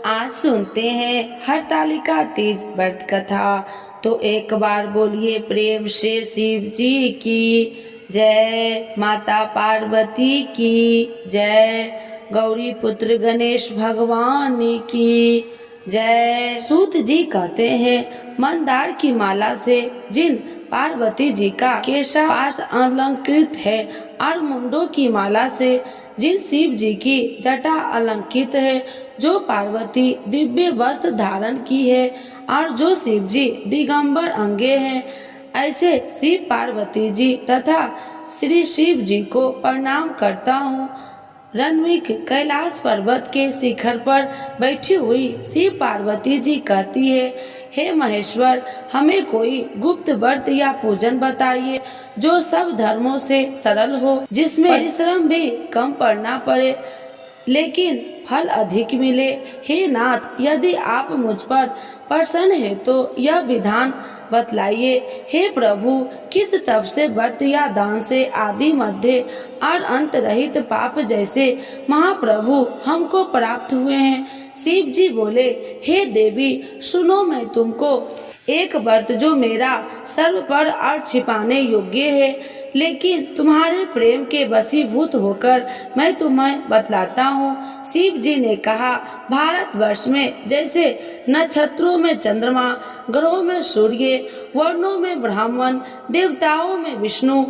आज सुनते हैं हरतालिका तीज व्रत कथा। तो एक बार बोलिए प्रेम से शिव जी की जय, माता पार्वती की जय, गौरी पुत्र गणेश भगवान की जय। सूत जी कहते हैं, मंदार की माला से जिन पार्वती जी का केशपाश अलंकृत है और मुंडों की माला से जिन शिव जी की जटा अलंकृत है, जो पार्वती दिव्य वस्त्र धारण की है और जो शिव जी दिगंबर अंगे हैं, ऐसे शिव पार्वती जी तथा श्री शिव जी को प्रणाम करता हूँ। रणविक कैलाश पर्वत के शिखर पर बैठी हुई शिव पार्वती जी कहती है, हे महेश्वर, हमें कोई गुप्त व्रत या पूजन बताइए जो सब धर्मों से सरल हो, जिसमें परिश्रम भी कम पड़ना पड़े लेकिन फल अधिक मिले। हे नाथ, यदि आप मुझ पर प्रसन्न है तो यह विधान बतलाइए। हे प्रभु, किस तप से, व्रत या दान से आदि मध्य और अंत रहित पाप जैसे महाप्रभु हमको प्राप्त हुए हैं। शिव जी बोले, हे देवी सुनो, मैं तुमको एक व्रत जो मेरा सर्व पर और छिपाने योग्य है, लेकिन तुम्हारे प्रेम के वशीभूत होकर मैं तुम्हें बतलाता हूँ। शिव जी ने कहा, भारतवर्ष में जैसे नक्षत्रों में चंद्रमा, ग्रहों में सूर्य, वर्णों में ब्राह्मण, देवताओं में विष्णु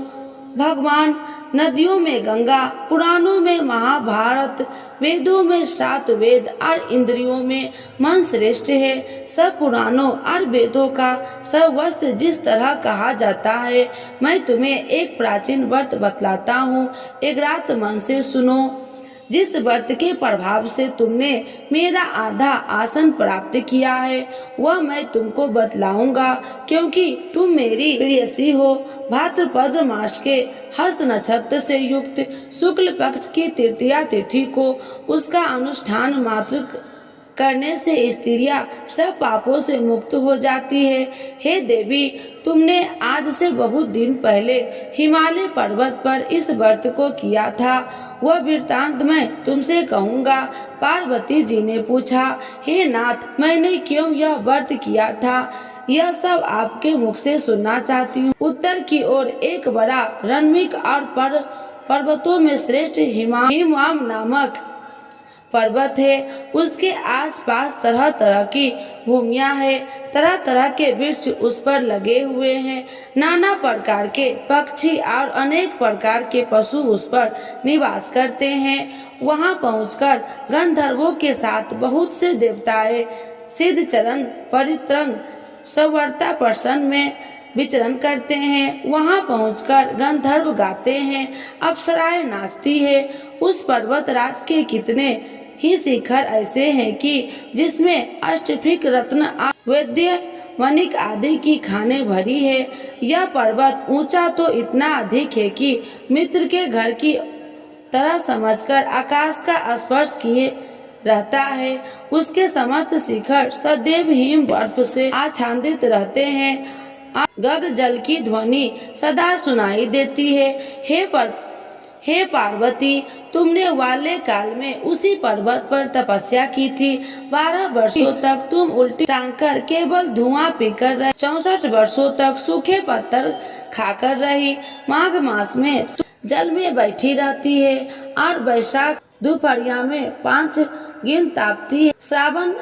भगवान, नदियों में गंगा, पुराणों में महाभारत, वेदों में 7 वेद और इंद्रियों में मन श्रेष्ठ है, सब पुराणों और वेदों का सब वस्त्र जिस तरह कहा जाता है, मैं तुम्हें एक प्राचीन व्रत बतलाता हूँ। एक रात मन से सुनो। जिस व्रत के प्रभाव से तुमने मेरा आधा आसन प्राप्त किया है, वह मैं तुमको बतलाऊंगा, क्योंकि तुम मेरी प्रियसी हो। भाद्रपद मास के हस्त नक्षत्र से युक्त शुक्ल पक्ष की तृतीया तिथि को उसका अनुष्ठान मात्र करने से स्त्रियां सब पापों से मुक्त हो जाती है। हे देवी, तुमने आज से बहुत दिन पहले हिमालय पर्वत पर इस व्रत को किया था, वह वृत्तांत मैं तुमसे कहूँगा। पार्वती जी ने पूछा, हे नाथ, मैंने क्यों यह व्रत किया था, यह सब आपके मुख से सुनना चाहती हूँ। उत्तर की ओर एक बड़ा रणविक और पर्वतों में श्रेष्ठ हिमाम नामक पर्वत है। उसके आसपास तरह तरह की भूमियां है, तरह तरह के वृक्ष उस पर लगे हुए हैं, नाना प्रकार के पक्षी और अनेक प्रकार के पशु उस पर निवास करते हैं। वहां पहुंचकर गंधर्वों के साथ बहुत से देवताएं सिद्ध चरण परित्रंग सवर्ता प्रसन्न में विचरण करते हैं। वहां पहुंचकर गंधर्व गाते हैं, अप्सराएं नाचती है। उस पर्वत राज के कितने ही शिखर ऐसे हैं कि जिसमें अष्टफिक रत्न वैद्य वनिक आदि की खाने भरी है। यह पर्वत ऊंचा तो इतना अधिक है कि मित्र के घर की तरह समझकर आकाश का स्पर्श किए रहता है। उसके समस्त शिखर सदैव हिम बर्फ से आच्छादित रहते हैं। गग जल की ध्वनि सदा सुनाई देती है। हे पार्वती, तुमने वाले काल में उसी पर्वत पर तपस्या की थी। 12 वर्षों तक तुम उल्टी टांग कर केवल धुआं पीकर रही। 64 वर्षों तक सूखे पत्थर खाकर रही। माघ मास में तुम जल में बैठी रहती है और वैशाख दोपहरिया में 5 गिन तापती है। श्रावण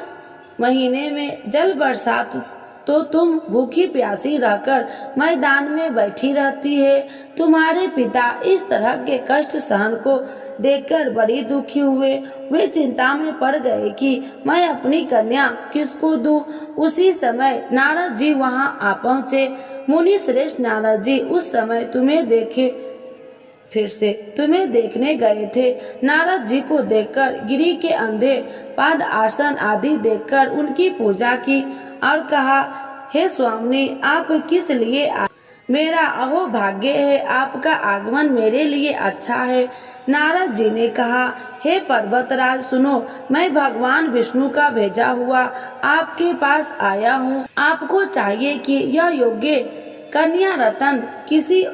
महीने में जल बरसात तो तुम भूखी प्यासी रहकर मैदान में बैठी रहती है। तुम्हारे पिता इस तरह के कष्ट सहन को देखकर बड़ी दुखी हुए। वे चिंता में पड़ गए कि मैं अपनी कन्या किसको दूं। उसी समय नारद जी वहां आ पहुँचे। मुनि श्रेष्ठ नारद जी उस समय तुम्हें देखने गए थे। नारद जी को देखकर गिरी के अंधे पाद आसन आदि देखकर उनकी पूजा की और कहा, हे स्वामी, आप किस लिए आए? मेरा अहो भाग्य है, आपका आगमन मेरे लिए अच्छा है। नारद जी ने कहा, हे पर्वतराज सुनो, मैं भगवान विष्णु का भेजा हुआ आपके पास आया हूँ। आपको चाहिए कि यह योग्य कन्या रतन किसी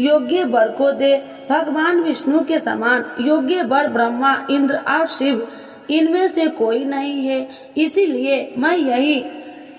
योग्य वर को दे। भगवान विष्णु के समान योग्य वर ब्रह्मा, इंद्र और शिव इनमें से कोई नहीं है, इसीलिए मैं यही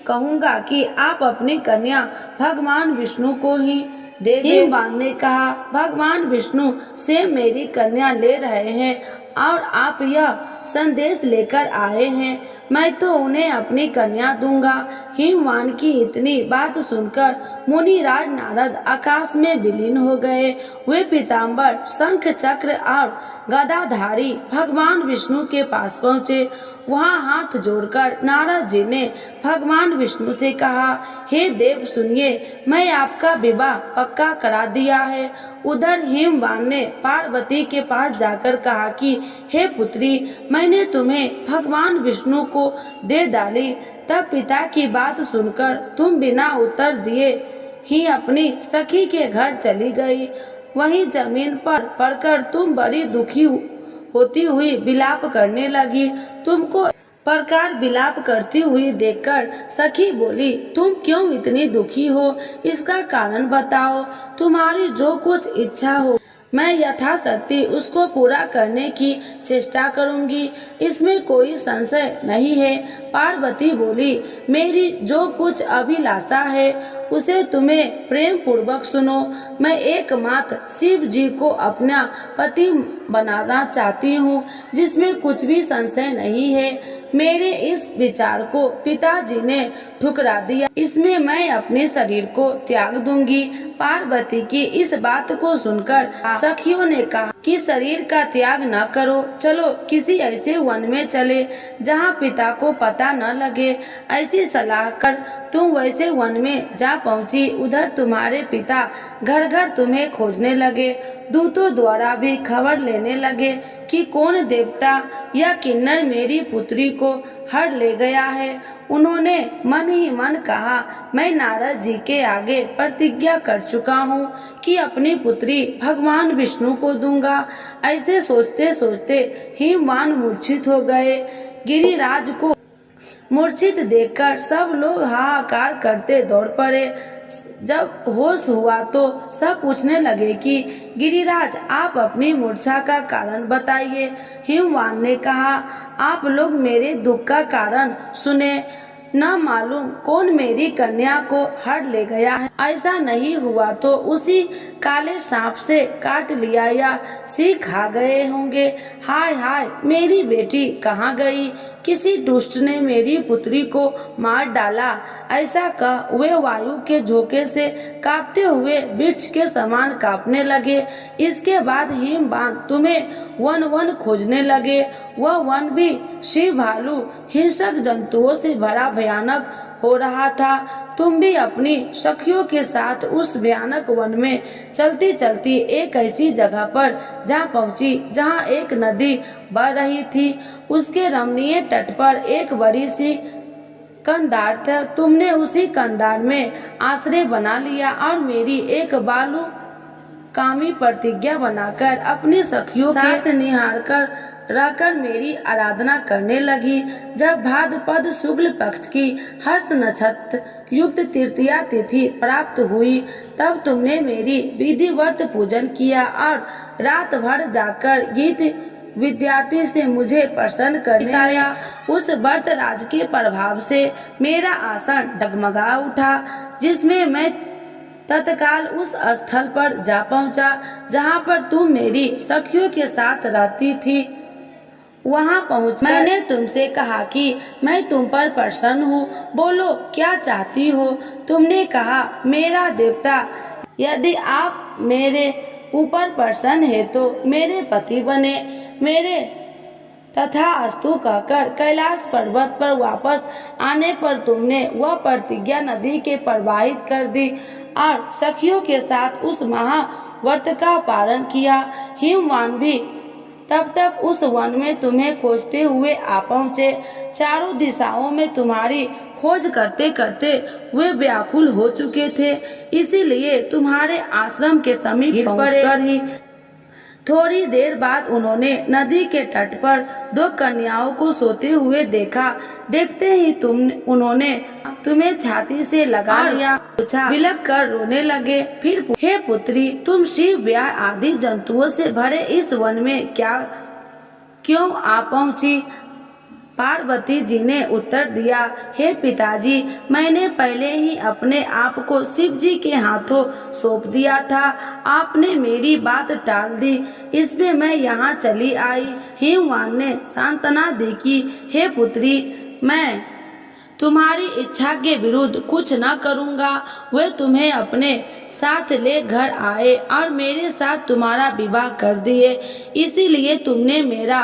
कहूँगा कि आप अपनी कन्या भगवान विष्णु को ही देवे। हिमवान ने कहा, भगवान विष्णु से मेरी कन्या ले रहे हैं और आप यह संदेश लेकर आए हैं, मैं तो उन्हें अपनी कन्या दूंगा। हिमवान की इतनी बात सुनकर मुनिराज नारद आकाश में विलीन हो गए। वे पीताम्बर, शंख चक्र और गदाधारी भगवान विष्णु के पास पहुँचे। वहाँ हाथ जोड़कर नारद जी ने भगवान विष्णु से कहा, हे देव सुनिए, मैं आपका विवाह पक्का करा दिया है। उधर हिमवान ने पार्वती के पास जाकर कहा कि हे पुत्री, मैंने तुम्हें भगवान विष्णु को दे डाली। तब पिता की बात सुनकर तुम बिना उत्तर दिए ही अपनी सखी के घर चली गई। वहीं जमीन पर पड़कर तुम बड़ी दुखी होती हुई विलाप करने लगी। तुमको प्रकार विलाप करती हुई देखकर सखी बोली, तुम क्यों इतनी दुखी हो? इसका कारण बताओ। तुम्हारी जो कुछ इच्छा हो मैं यथाशक्ति उसको पूरा करने की चेष्टा करूंगी, इसमें कोई संशय नहीं है। पार्वती बोली, मेरी जो कुछ अभिलाषा है उसे तुम्हें प्रेम पूर्वक सुनो। मैं एकमात्र शिव जी को अपना पति बनाना चाहती हूँ, जिसमें कुछ भी संशय नहीं है। मेरे इस विचार को पिताजी ने ठुकरा दिया, इसमें मैं अपने शरीर को त्याग दूंगी। पार्वती की इस बात को सुनकर सखियों ने कहा कि शरीर का त्याग न करो, चलो किसी ऐसे वन में चले जहाँ पिता को पता न लगे। ऐसी सलाह कर तुम वैसे वन में जा पहुँची। उधर तुम्हारे पिता घर घर तुम्हें खोजने लगे। दूतों द्वारा भी खबर लेने लगे कि कौन देवता या किन्नर मेरी पुत्री को हर ले गया है। उन्होंने मन ही मन कहा, मैं नारद जी के आगे प्रतिज्ञा कर चुका हूँ कि अपनी पुत्री भगवान विष्णु को दूंगा। ऐसे सोचते सोचते हिमवान मूर्छित हो गए। गिरिराज को मूर्छित देखकर सब लोग हाहाकार करते दौड़ पड़े। जब होश हुआ तो सब पूछने लगे कि गिरिराज, आप अपनी मूर्छा का कारण बताइए। हिमवान ने कहा, आप लोग मेरे दुख का कारण सुने। न मालूम कौन मेरी कन्या को हर ले गया है। ऐसा नहीं हुआ तो उसी काले सांप से काट लिया या सी खा गए होंगे। हाय हाय, मेरी बेटी कहाँ गई? किसी दुष्ट ने मेरी पुत्री को मार डाला। ऐसा कह वे वायु के झोंके से कांपते हुए वृक्ष के समान कांपने लगे। इसके बाद हिमवान तुम्हें वन वन खोजने लगे। वह वन भी शिव, भालू, हिंसक जंतुओं से भरा भयानक हो रहा था। तुम भी अपनी सखियों के साथ उस भयानक वन में चलती चलती एक ऐसी जगह पर जा पहुंची जहां एक नदी बह रही थी। उसके रमणीय तट पर एक बड़ी सी कंधार था। तुमने उसी कंधार में आश्रय बना लिया और मेरी एक बालू कामी प्रतिज्ञा बनाकर अपनी सखियों के साथ निहार कर रहकर मेरी आराधना करने लगी। जब भाद्रपद शुक्ल पक्ष की हस्त नक्षत्र युक्त तृतीया तिथि प्राप्त हुई, तब तुमने मेरी विधिवत पूजन किया और रात भर जाकर गीत विद्यार्थी से मुझे प्रसन्न करने आया। उस व्रत राज के प्रभाव से मेरा आसन डगमगा उठा, जिसमें मैं तत्काल उस स्थल पर जा पहुंचा जहां पर तुम मेरी सखियों के साथ रहती थी। वहां पहुंच मैंने तुमसे कहा कि मैं तुम पर प्रसन्न हूँ, बोलो क्या चाहती हो? तुमने कहा, मेरा देवता, यदि आप मेरे ऊपर प्रसन्न है तो मेरे पति बने। मेरे तथास्तु कहकर कैलाश पर्वत पर वापस आने पर तुमने वह प्रतिज्ञा नदी के प्रवाहित कर दी और सखियों के साथ उस महाव्रत का पालन किया। हिमवान भी तब तक उस वन में तुम्हें खोजते हुए आ पहुँचे। चारों दिशाओं में तुम्हारी खोज करते करते वे व्याकुल हो चुके थे, इसीलिए तुम्हारे आश्रम के समीप पहुंचकर ही थोड़ी देर बाद उन्होंने नदी के तट पर दो कन्याओं को सोते हुए देखा। देखते ही उन्होंने तुम्हें छाती से लगा लिया, बिलख कर रोने लगे। फिर, हे पुत्री, तुम शिव, व्याघ्र आदि जंतुओं से भरे इस वन में क्यों आ पहुंची? पार्वती जी ने उत्तर दिया, हे पिताजी, मैंने पहले ही अपने आप को शिव जी के हाथों सौंप दिया था। आपने मेरी बात टाल दी, इसमें मैं यहाँ चली आई। हिमवान ने सांत्वना दी कि हे पुत्री, मैं तुम्हारी इच्छा के विरुद्ध कुछ न करूँगा। वे तुम्हें अपने साथ ले घर आए और मेरे साथ तुम्हारा विवाह कर दिए, इसीलिए तुमने मेरा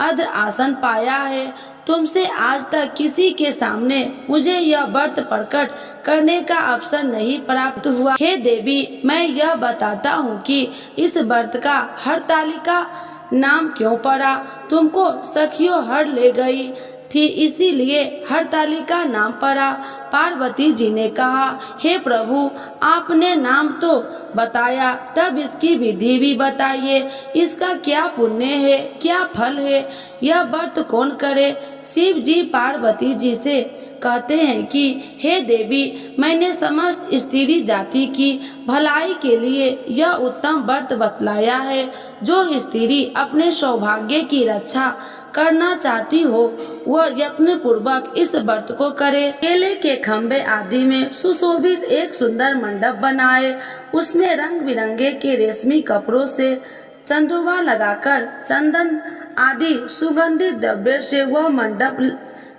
अद्र आसन पाया है। तुमसे आज तक किसी के सामने मुझे यह व्रत प्रकट करने का अवसर नहीं प्राप्त हुआ। हे देवी, मैं यह बताता हूँ कि इस व्रत का हरतालिका नाम क्यों पड़ा। तुमको सखियों हर ले गई थी, इसीलिए हरतालिका नाम पड़ा। पार्वती जी ने कहा, हे प्रभु, आपने नाम तो बताया, तब इसकी विधि भी बताइए। इसका क्या पुण्य है, क्या फल है, यह व्रत कौन करे। शिव जी पार्वती जी से कहते हैं कि हे देवी, मैंने समस्त स्त्री जाति की भलाई के लिए यह उत्तम व्रत बतलाया है। जो स्त्री अपने सौभाग्य की रक्षा करना चाहती हो, वह यत्न पूर्वक इस व्रत को करे। केले के खम्भे आदि में सुशोभित एक सुंदर मंडप बनाए, उसमें रंग बिरंगे के रेशमी कपड़ों से चंद्रमा लगाकर चंदन आदि सुगंधित द्रव्य से वह मंडप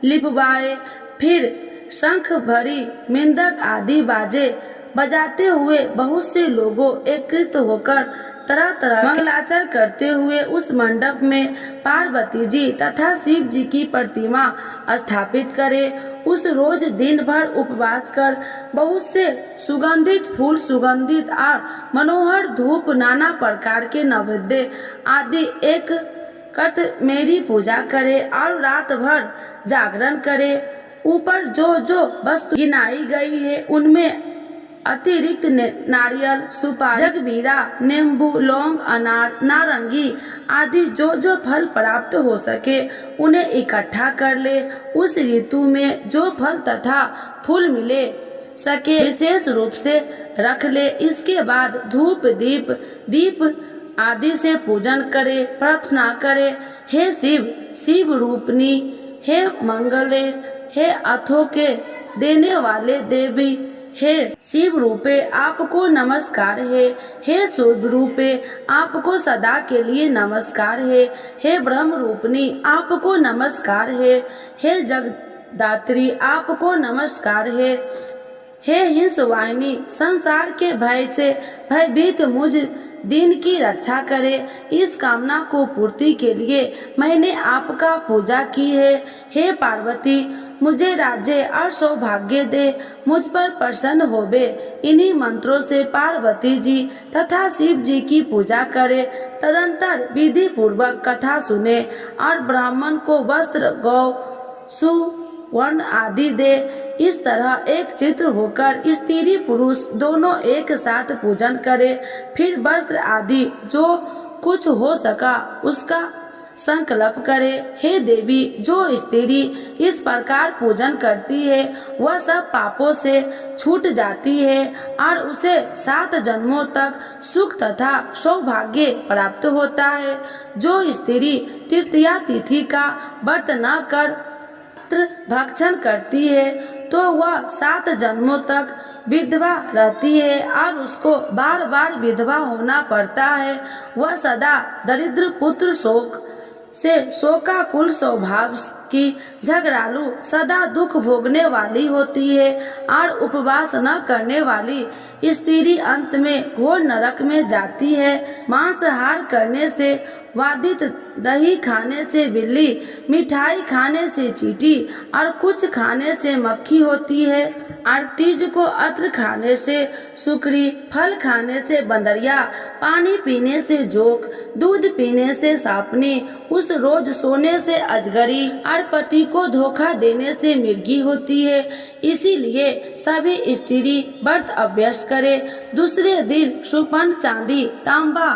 लिपवाए। फिर शंख भरी मेंढक आदि बाजे बजाते हुए बहुत से लोगों एकत्रित होकर तरह तरह मंगलाचरण करते हुए उस मंडप में पार्वती जी तथा शिव जी की प्रतिमा स्थापित करे। उस रोज दिन भर उपवास कर बहुत से सुगंधित फूल, सुगंधित और मनोहर धूप, नाना प्रकार के नैवेद्य आदि एक करत मेरी पूजा करे और रात भर जागरण करे। ऊपर जो जो वस्तु गिनाई गई है उनमें अतिरिक्त नारियल, सुपारी, जगबीरा, नींबू, लौंग, अनार, नारंगी आदि जो जो फल प्राप्त हो सके उन्हें इकट्ठा कर ले। उस ऋतु में जो फल तथा फूल मिले सके विशेष रूप से रख ले। इसके बाद धूप दीप आदि से पूजन करे, प्रार्थना करे, हे शिव, शिव रूपनी, हे मंगले, हे अथो के देने वाले देवी, हे शिव रूपे आपको नमस्कार है। हे शुभ रूपे आपको सदा के लिए नमस्कार है। हे ब्रह्म रूपनी आपको नमस्कार है। हे जगदात्री आपको नमस्कार है। हे हिंसवाहिनी संसार के भय से भयभीत मुझ दिन की रक्षा करे। इस कामना को पूर्ति के लिए मैंने आपका पूजा की है। हे पार्वती, मुझे राज्य और सौभाग्य दे, मुझ पर प्रसन्न होवे। इन्हीं मंत्रों से पार्वती जी तथा शिव जी की पूजा करे। तदंतर विधि पूर्वक कथा सुने और ब्राह्मण को वस्त्र, गौ, सुवर्ण आदि दे। इस तरह एक चित्र होकर स्त्री पुरुष दोनों एक साथ पूजन करे। फिर वस्त्र आदि जो कुछ हो सका उसका संकल्प करे। हे देवी, जो स्त्री इस प्रकार पूजन करती है वह सब पापों से छूट जाती है और उसे 7 जन्मों तक सुख तथा सौभाग्य प्राप्त होता है। जो स्त्री तृतीया तिथि का व्रत न कर भक्षण करती है तो वह 7 जन्मों तक विधवा रहती है और उसको बार बार विधवा होना पड़ता है। वह सदा दरिद्र पुत्र शोक से शोकाकुल स्वभाव की, झगड़ालू, सदा दुख भोगने वाली होती है और उपवास न करने वाली स्त्री अंत में घोर नरक में जाती है। मांसाहार करने से वादित, दही खाने से बिल्ली, मिठाई खाने से चींटी और कुछ खाने से मक्खी होती है। और तीज को अत्र खाने से सुकरी, फल खाने से बंदरिया, पानी पीने से जोक, दूध पीने से सांपनी, उस रोज सोने से अजगरी और पति को धोखा देने से मिर्गी होती है। इसीलिए सभी स्त्री व्रत अभ्यास करे। दूसरे दिन सुपर्ण, चांदी, तांबा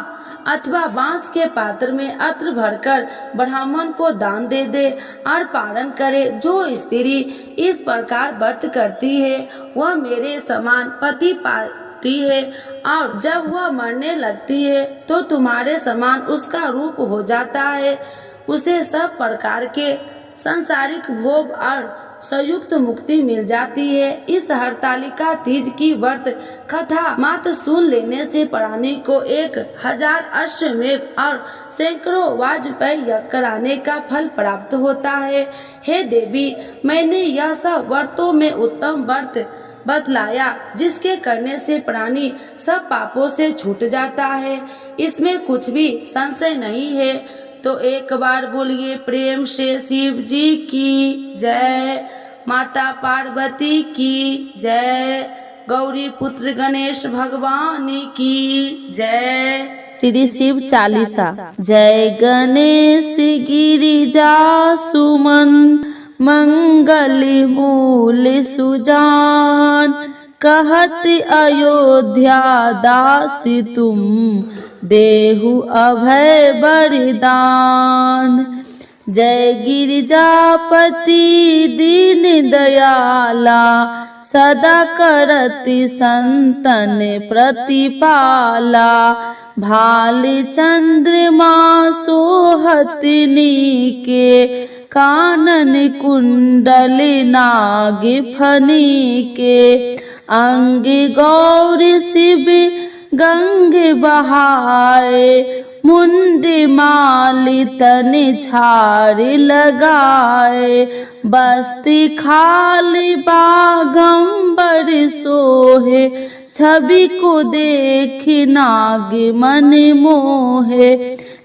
अथवा बांस के पात्र में अत्र भरकर ब्राह्मण को दान दे दे और पारण करे। जो स्त्री इस प्रकार व्रत करती है वह मेरे समान पति पाती है और जब वह मरने लगती है तो तुम्हारे समान उसका रूप हो जाता है। उसे सब प्रकार के सांसारिक भोग और संयुक्त मुक्ति मिल जाती है। इस हरतालिका तीज की व्रत कथा मात्र सुन लेने से प्राणी को 1000 अश्वमेध और सैकड़ों वाजपेय यज्ञ कराने का फल प्राप्त होता है। हे देवी, मैंने यह सब व्रतों में उत्तम व्रत बतलाया जिसके करने से प्राणी सब पापों से छूट जाता है, इसमें कुछ भी संशय नहीं है। तो एक बार बोलिए प्रेम से शिव जी की जय, माता पार्वती की जय, गौरी पुत्र गणेश भगवान की जय। श्री शिव चालीसा। जय गणेश गिरिजा सुमन, मंगल मूल सुजान, कहत अयोध्या दास तुम, देहु अभय वरदान। जय गिरिजापति दीन दयाला, सदा करति संतन प्रतिपाला। भाल चंद्रमा सोहत नीके, कानन कुंडल नाग फनी के। अंग गौर शिव गंग बहाए, मुंड माल तन छार लगाए। बस्ती खाल बागंबर सोहे, छवि को देख नाग मन मोहे।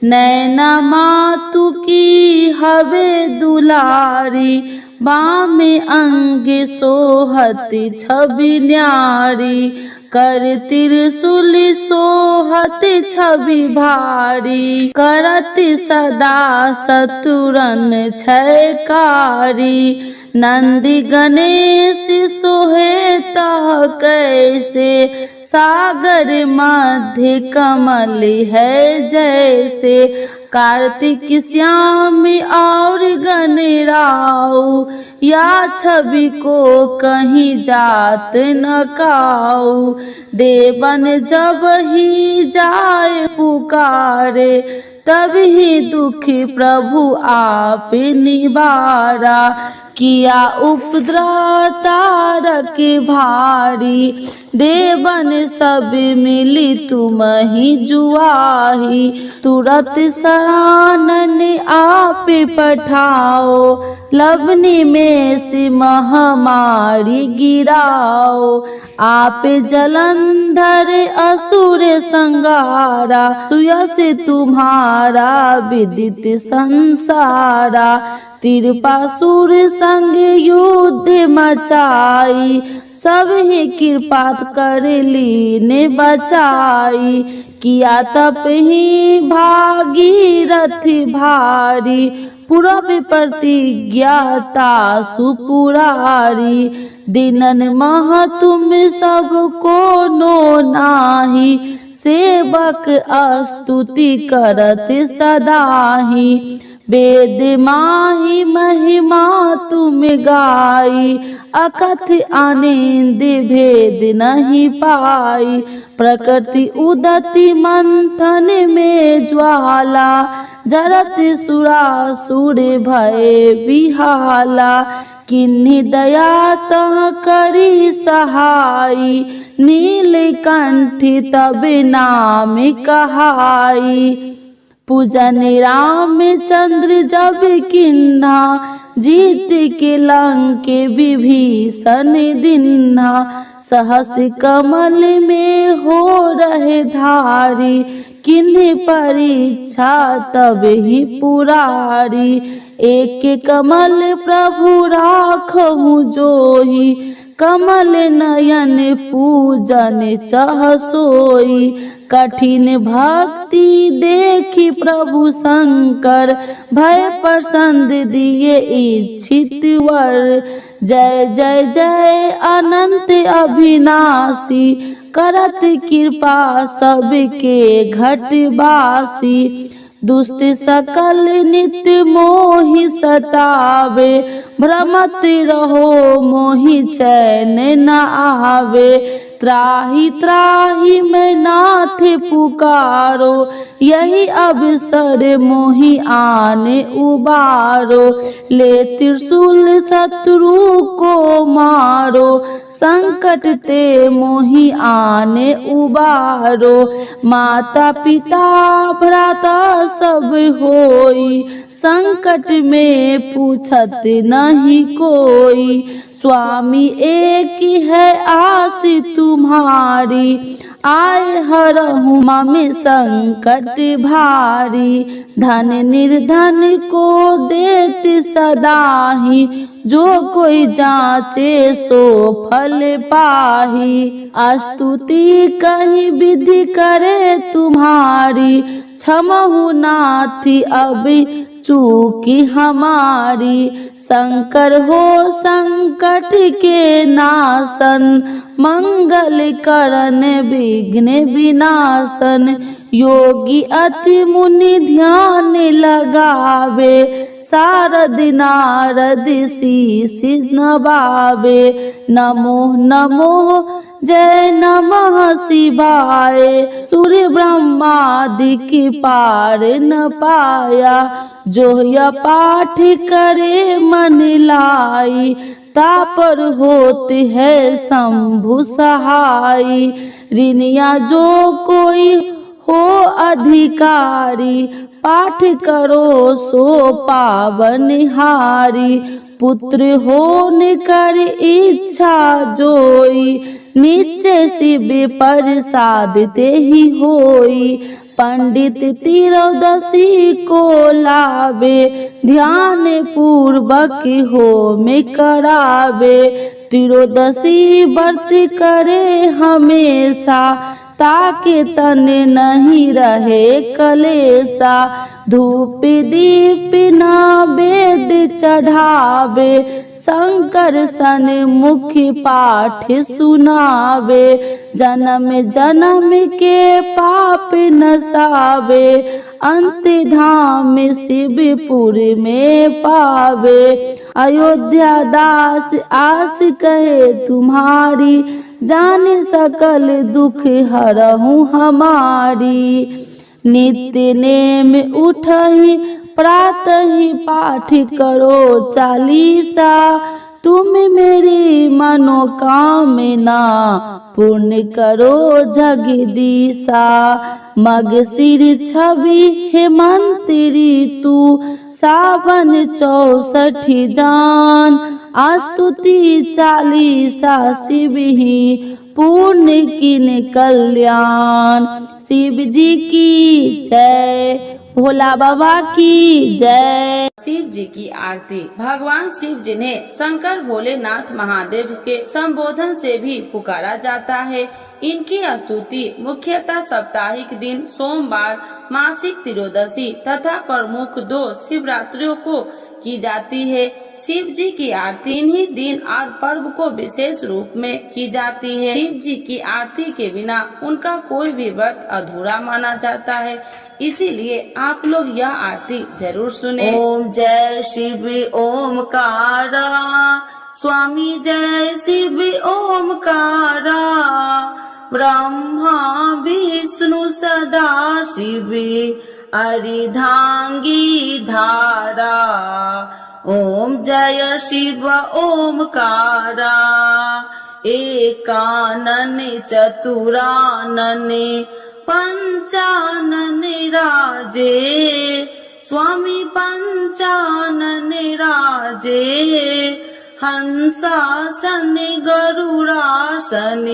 नैना मातु की हवे दुलारी, बाम अंग सोहत छवि न्यारी। कर त्रिशूल सोहत छवि भारी, करत सदा शत्रुरन क्षयकारी। नंदी गणेश सोहे तह कैसे, सागर मध्य कमल है जैसे। कार्तिक श्याम और गणराऊ, या छवि को कहीं जात न काऊ। देवन जब ही जाए पुकारे, तब ही दुखी प्रभु आप निवारा। किया उपद्रव तारक भारी, देवन सब मिली तुम ही जुआही। तुरत शरणन आप पठाओ, लवनी में से महामारी गिराओ। आप जलंधर असुर संगारा, सुयस तुम्हारा विदित संसारा। तिरपासुर संग युद्ध मचाई, सब ही कृपा कर लीने बचाई। किया तप ही भागीरथ भारी, पूरब प्रतिज्ञाता सुपुरारी। दिनन मह तुम सब को नो नाही, सेवक स्तुति करत सदाही। वेद माही महिमा तुम गाई, अकथ आनंद भेद नहीं पाई। प्रकृति उदति मंथन में ज्वाला, जरत सुरासुर भय बिहाला। किन्हीं दया तह करी सहाई, नीलकंठ तब नाम कहाई। पूजन रामचंद्र जब किन्हा, जीत के लंक विभीषण दिन्हा। सहस कमल में हो रहे धारी, किन्हीं परीक्षा तब ही पुरारी। एक कमल प्रभु राखहु जोही, कमल नयन पूजन चह सोई। कठिन भक्ति देखी प्रभु शंकर, भय प्रसन्न दिए इच्छित वर। जय जय जय अनंत अविनाशी, करत कृपा सबके घटवासी। दुष्ट सकल नित्य मोहि सतावे, भ्रमत रहो मोहि चैन न आवे। त्राहि त्राहि मैं नाथ पुकारो, यही अवसर मोहि आने उबारो। ले त्रिशूल शत्रु को मारो, संकट ते मोहि आने उबारो। माता पिता भ्राता सब होई, संकट में पूछत नहीं कोई। स्वामी एक है आस तुम्हारी, आए हरहु मम संकट भारी। धन निर्धन को देत सदाही, जो कोई जाचे सो फल पाही। स्तुति कहीं विधि करे तुम्हारी, क्षमहु नाथी अब चूकी हमारी। शंकर हो संकट के नाशन, मंगल करन विघ्न विनाशन। योगी अति मुनि ध्यान लगावे, शारद नारद शीस नवावे। नमो नमो जय नमः शिवाय, सूर्य ब्रह्मादि की पार न पाया। जो यह पाठ करे मन लाई, तापर होते है शंभु सहाय। ऋणिया जो कोई हो अधिकारी, पाठ करो सो पावनहारी। पुत्र होने कर इच्छा जोई, नीचे शिव प्रसाद ते ही होई। पंडित त्रयोदशी को लावे, ध्यान पूर्वक होम करावे। त्रयोदशी व्रत करे हमेशा, ताकि तन नहीं रहे कलेसा। धूप दीप नैवेद्य चढ़ावे, शंकर सन मुख पाठ सुनावे। जन्म जन्म के पाप नसावे, अंत धाम शिवपुर में पावे। अयोध्या दास आस कहे तुम्हारी, जाने सकल दुख हरहु हमारी। नित्य नेम उठहि प्रातः पाठ करो चालीसा, तुम मेरी मनोकामना पूर्ण करो जगदीशा। मगशिर छवि हेमंत ऋतु, सावन 64 जान। स्तुति चालीसा शिव ही, पूर्ण किन कल्याण। शिव जी की जय, भोला बाबा की जय। शिव जी की आरती। भगवान शिव जिन्हें शंकर भोलेनाथ महादेव के संबोधन से भी पुकारा जाता है, इनकी स्तुति मुख्यतः साप्ताहिक दिन सोमवार, मासिक त्रयोदशी तथा प्रमुख 2 शिवरात्रियों को की जाती है। शिव जी की आरती इन्हीं दिन और पर्व को विशेष रूप में की जाती है। शिव जी की आरती के बिना उनका कोई भी व्रत अधूरा माना जाता है, इसीलिए आप लोग यह आरती जरूर सुने। ओम जय शिव ओमकारा, स्वामी जय शिव ओमकारा। ब्रह्मा विष्णु सदा शिव, अर्धांगी धारा। ओम जय शिव ओमकारा, एकानन चतुरानन पंचानन राजे। स्वामी पंचानन राजे, हंसासन गरुड़ासन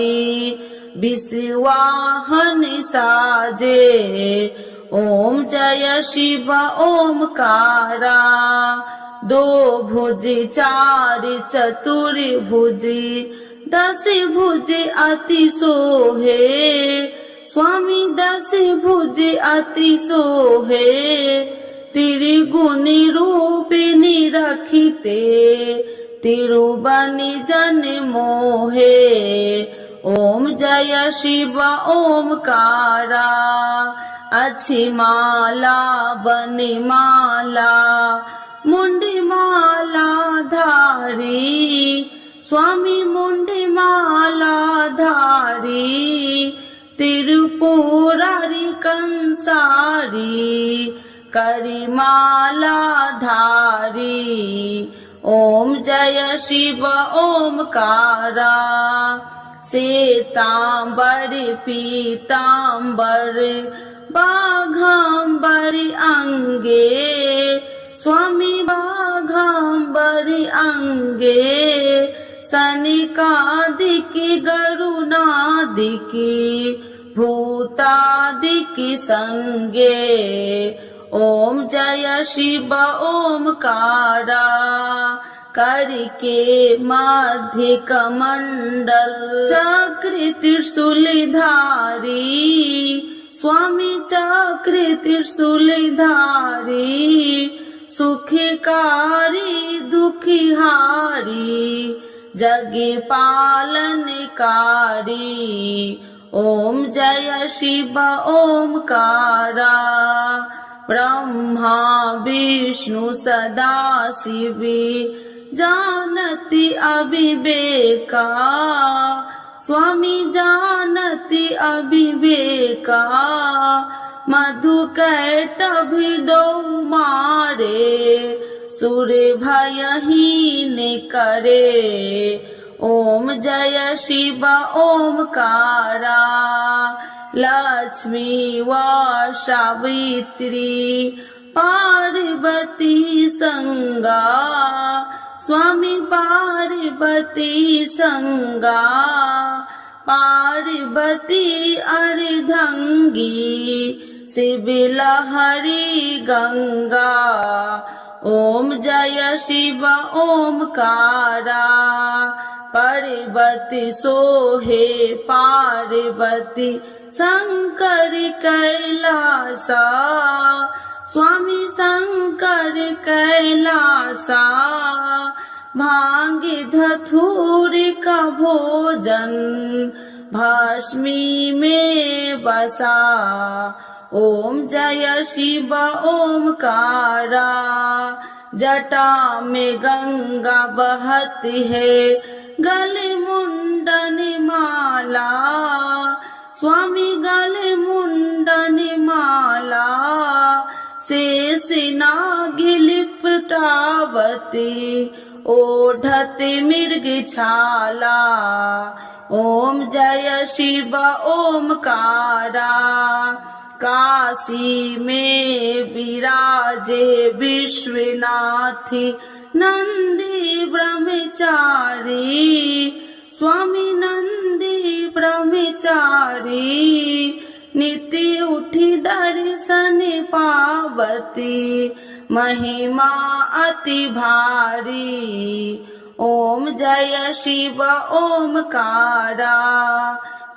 विश्वाहन साजे। ओम जय शिव ओमकारा, 2 भुज 4 चतुर्भुज, 10 भुज अति सोहे। स्वामी 10 भुज अति सोहे, त्रिगुण रूपिणी रखिते, तिरुबन जन मोहे। ओम जय शिव ओमकारा। अच्छी माला बनी माला मुंडी माला धारी, स्वामी मुंडी माला धारी। त्रिपुरारी कंसारी करी माला धारी। ओम जय शिव ओमकारा। श्वेतांबर पीतांबर बाघांबर अंगे, स्वामी बाघांबर अंगे। सनिकादिकी गरुणादिकी भूतादिकी संगे। ओम जय शिव ओमकारा। करके मध्य कमंडल चक्र त्रिशूलधारी, स्वामी चक्र त्रिशूलधारी। सुखकारी दुखिहारी जग पालनकारी। ओम जय शिव ओमकारा। ब्रह्मा विष्णु सदा शिव जानति अविवेका, स्वामी जानति अविवेका। मधु कैटभि दो मारे, सुर भयहीन करे। ओम जय शिव ओमकारा। लक्ष्मी व सावित्री पार्वती संगा, स्वामी पार्वती संगा। पार्वती अर्धंगी शिव लहरी गंगा। ओम जय शिव ओमकारा। पार्वती सोहे पार्वती शंकर कैलासा, स्वामी शंकर कैलासा। भांग धतूर का भोजन भस्मी में बसा। ओम जय शिव ओमकारा। जटा में गंगा बहती है, गले मुंडन माला, स्वामी गले मुंडन माला। शेष नाग लिपटावती ओढ़त मृग छाला। ओम जय शिव ओमकारा। काशी में विराजे विश्वनाथ नंदी ब्रह्मचारी, स्वामी नंदी ब्रह्मचारी। नित्य उठी दर्शन पावती महिमा अति भारी। ओम जय शिव ओमकारा।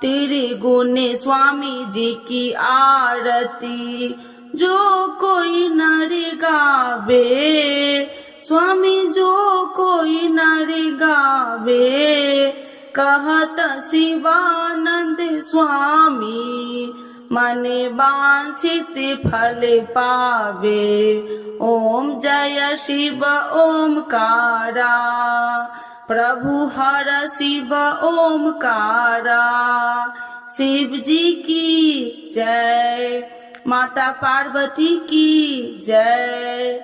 त्रिगुण स्वामी जी की आरती जो कोई नर गावे, स्वामी जो कोई नर गावे। कहत शिवानंद स्वामी मन वांछित फल पावे। ओम जय शिव ओमकारा। प्रभु हर शिव ओमकारा। शिव जी की जय, माता पार्वती की जय।